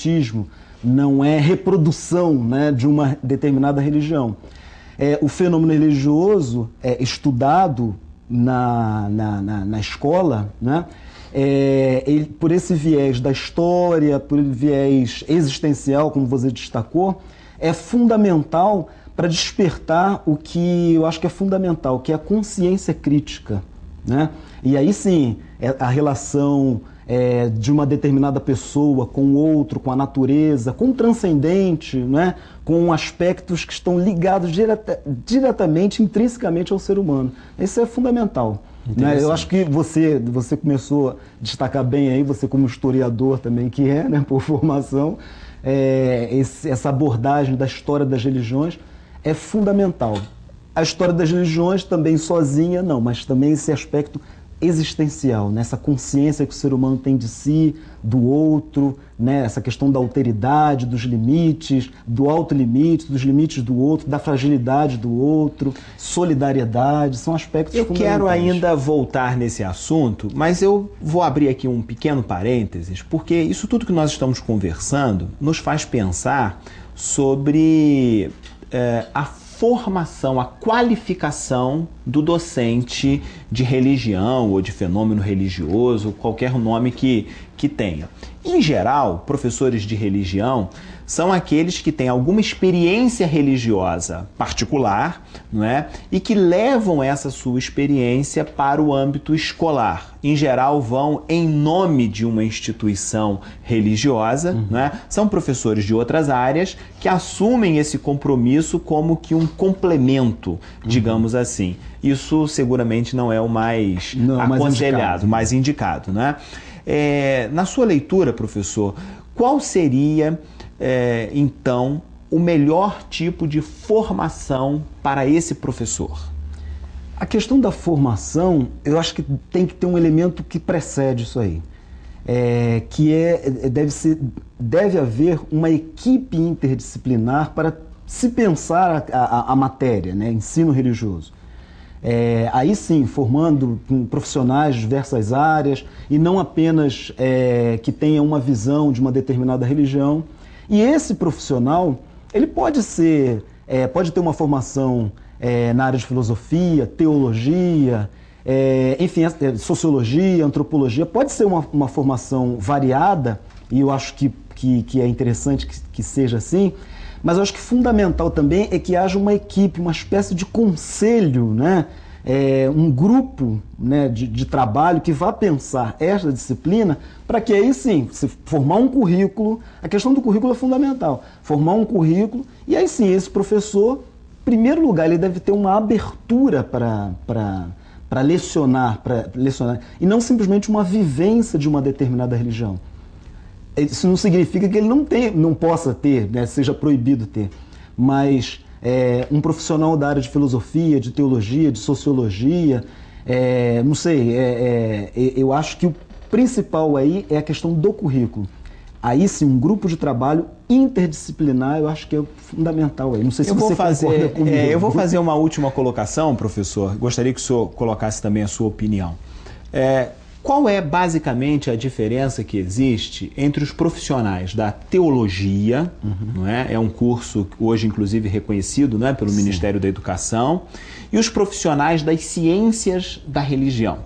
proselitismo, não é reprodução, né, de uma determinada religião. O fenômeno religioso estudado na escola, né, por esse viés da história, por viés existencial, como você destacou, é fundamental para despertar o que eu acho que é fundamental, que é a consciência crítica, né? E aí sim, a relação de uma determinada pessoa com o outro, com a natureza, com o transcendente, né? Com aspectos que estão ligados diretamente, intrinsecamente ao ser humano. Isso é fundamental. Né? Eu acho que você começou a destacar bem aí, você como historiador também que né, por formação, essa abordagem da história das religiões é fundamental. A história das religiões também sozinha não, mas também esse aspecto existencial, né? Essa consciência que o ser humano tem de si, do outro, né? Essa questão da alteridade, dos limites, do autolimite, dos limites do outro, da fragilidade do outro, solidariedade, são aspectos fundamentais. Eu quero ainda voltar nesse assunto, mas eu vou abrir aqui um pequeno parênteses, porque isso tudo que nós estamos conversando nos faz pensar sobre a formação, a qualificação do docente de religião ou de fenômeno religioso, qualquer nome que tenha. Em geral, professores de religião são aqueles que têm alguma experiência religiosa particular, não é? E que levam essa sua experiência para o âmbito escolar. Em geral, vão em nome de uma instituição religiosa, não é? São professores de outras áreas que assumem esse compromisso como que um complemento, digamos assim. Isso seguramente não é o mais aconselhado, mais indicado, né? Na sua leitura, professor, qual seria então, o melhor tipo de formação para esse professor? A questão da formação, eu acho que tem que ter um elemento que precede isso aí, deve haver uma equipe interdisciplinar para se pensar a matéria, né, ensino religioso. Aí sim, formando profissionais de diversas áreas e não apenas que tenha uma visão de uma determinada religião. E esse profissional, ele pode ter uma formação na área de filosofia, teologia, enfim, sociologia, antropologia, pode ser uma formação variada, e eu acho que é interessante que seja assim, mas eu acho que fundamental também é que haja uma equipe, uma espécie de conselho, né? Um grupo, né, de trabalho que vá pensar esta disciplina para que aí sim, se formar um currículo, a questão do currículo é fundamental, formar um currículo e aí sim, esse professor, em primeiro lugar, ele deve ter uma abertura para lecionar, e não simplesmente uma vivência de uma determinada religião. Isso não significa que ele não possa ter, né, seja proibido ter, mas um profissional da área de filosofia, de teologia, de sociologia, não sei, eu acho que o principal aí é a questão do currículo. Aí sim, um grupo de trabalho interdisciplinar, eu acho que é fundamental aí. Não sei se você concorda comigo. Eu vou fazer uma última colocação, professor. Gostaria que o senhor colocasse também a sua opinião. Qual é basicamente a diferença que existe entre os profissionais da teologia, não é? É um curso hoje inclusive reconhecido, não é, pelo Ministério da Educação, e os profissionais das ciências da religião,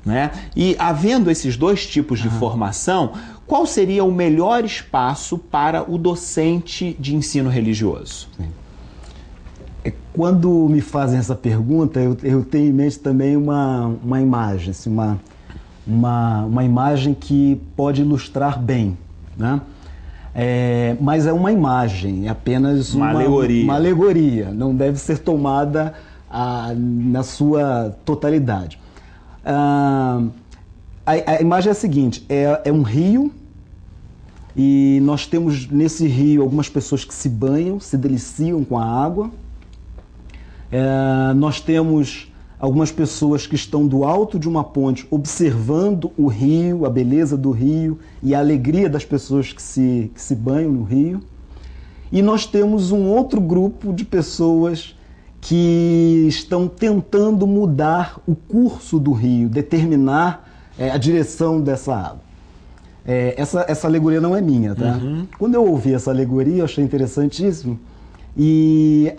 não é? E havendo esses dois tipos de formação, qual seria o melhor espaço para o docente de ensino religioso? Quando me fazem essa pergunta, eu tenho em mente também uma imagem, assim, uma imagem que pode ilustrar bem, né? Mas é uma imagem, é apenas uma alegoria, não deve ser tomada na sua totalidade. A imagem é a seguinte, é um rio e nós temos nesse rio algumas pessoas que se banham, se deliciam com a água. Nós temos algumas pessoas que estão do alto de uma ponte observando o rio, a beleza do rio e a alegria das pessoas que se banham no rio. E nós temos um outro grupo de pessoas que estão tentando mudar o curso do rio, determinar a direção dessa água. Essa alegoria não é minha, tá? Quando eu ouvi essa alegoria, eu achei interessantíssimo. E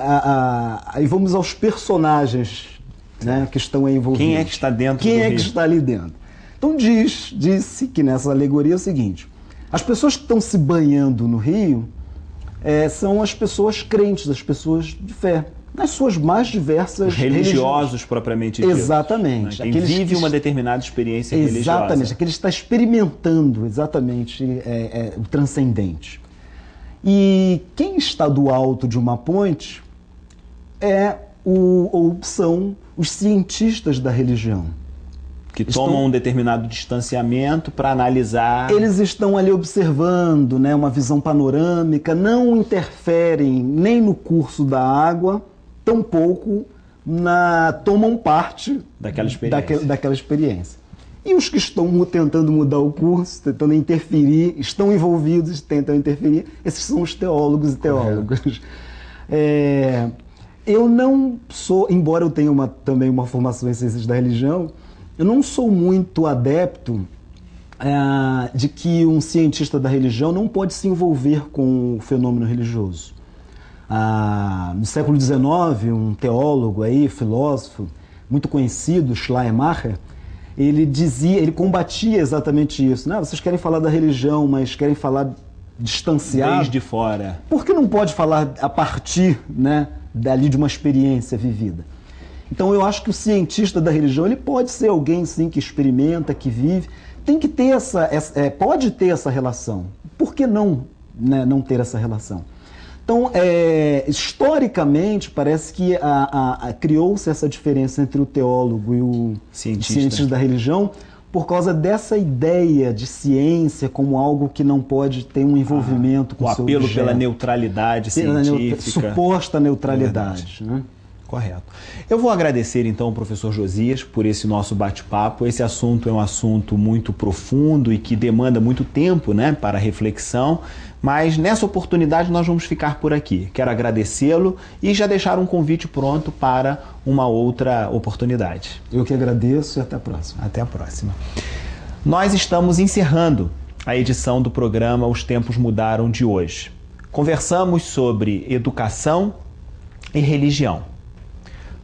aí vamos aos personagens, né, que estão aí envolvidos. Quem é que está dentro Quem do é rio? que está ali dentro? Então disse que nessa alegoria é o seguinte: as pessoas que estão se banhando no rio são as pessoas crentes, as pessoas de fé, nas suas mais diversas religiosos propriamente ditos. Exatamente. Quem vive uma determinada experiência religiosa. Exatamente, aquele que está experimentando exatamente o transcendente. E quem está do alto de uma ponte são os cientistas da religião. Que tomam um determinado distanciamento para analisar. Eles estão ali observando, né, uma visão panorâmica, não interferem nem no curso da água, tampouco tomam parte daquela experiência. E os que estão tentando mudar o curso, tentando interferir, estão envolvidos, tentam interferir, esses são os teólogos e teólogas. Eu não sou, embora eu tenha também uma formação em ciências da religião, eu não sou muito adepto de que um cientista da religião não pode se envolver com o fenômeno religioso. No século XIX, um teólogo aí, filósofo muito conhecido, Schleiermacher, ele combatia exatamente isso. Né? Vocês querem falar da religião, mas querem falar distanciado. Desde fora. Por que não pode falar a partir, né, dali de uma experiência vivida? Então eu acho que o cientista da religião ele pode ser alguém sim que experimenta, que vive, tem que ter pode ter essa relação. Por que não, né, não ter essa relação? Então, historicamente, parece que criou-se essa diferença entre o teólogo e o cientista da religião por causa dessa ideia de ciência como algo que não pode ter um envolvimento com o seu objeto. O apelo pela neutralidade científica. Suposta neutralidade. Né? Correto. Eu vou agradecer então ao professor Josias por esse nosso bate-papo. Esse assunto é um assunto muito profundo e que demanda muito tempo, né, para reflexão, mas nessa oportunidade nós vamos ficar por aqui. Quero agradecê-lo e já deixar um convite pronto para uma outra oportunidade. Eu que agradeço e até a próxima. Até a próxima. Nós estamos encerrando a edição do programa Os Tempos Mudaram de hoje. Conversamos sobre educação e religião.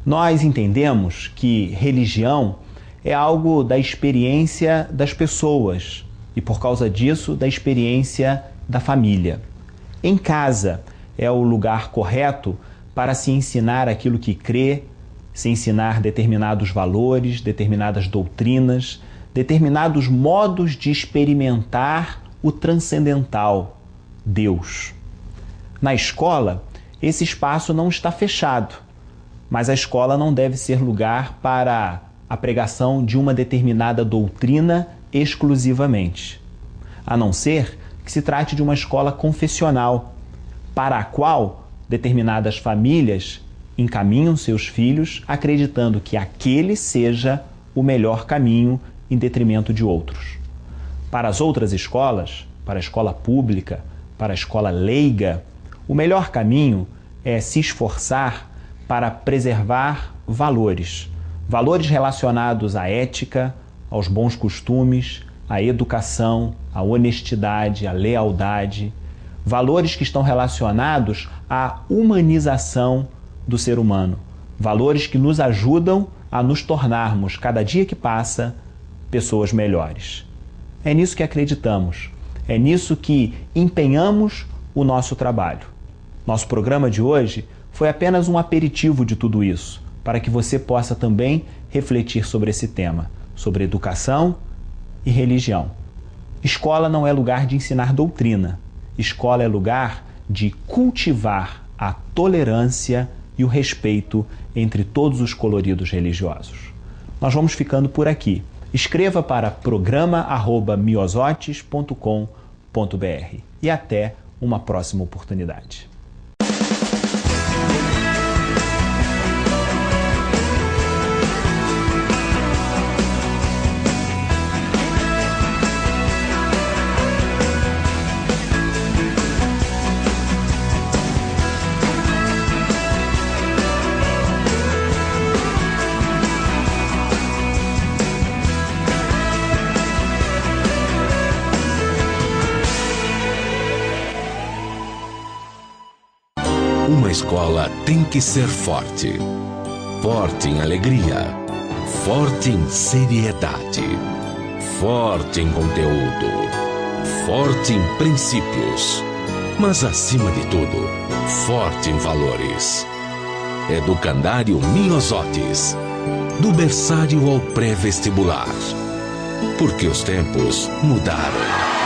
Nós entendemos que religião é algo da experiência das pessoas e, por causa disso, da experiência da família. Em casa é o lugar correto para se ensinar aquilo que crê, se ensinar determinados valores, determinadas doutrinas, determinados modos de experimentar o transcendental, Deus. Na escola, esse espaço não está fechado. Mas a escola não deve ser lugar para a pregação de uma determinada doutrina exclusivamente, a não ser que se trate de uma escola confessional, para a qual determinadas famílias encaminham seus filhos acreditando que aquele seja o melhor caminho em detrimento de outros. Para as outras escolas, para a escola pública, para a escola leiga, o melhor caminho é se esforçar para preservar valores relacionados à ética, aos bons costumes, à educação, à honestidade, à lealdade, valores que estão relacionados à humanização do ser humano, valores que nos ajudam a nos tornarmos, cada dia que passa, pessoas melhores. É nisso que acreditamos, é nisso que empenhamos o nosso trabalho. Nosso programa de hoje foi apenas um aperitivo de tudo isso, para que você possa também refletir sobre esse tema, sobre educação e religião. Escola não é lugar de ensinar doutrina. Escola é lugar de cultivar a tolerância e o respeito entre todos os coloridos religiosos. Nós vamos ficando por aqui. Escreva para programa@miosotes.com.br e até uma próxima oportunidade. Uma escola tem que ser forte. Forte em alegria. Forte em seriedade. Forte em conteúdo. Forte em princípios. Mas, acima de tudo, forte em valores. Educandário Miosotis. Do berçário ao pré-vestibular. Porque os tempos mudaram.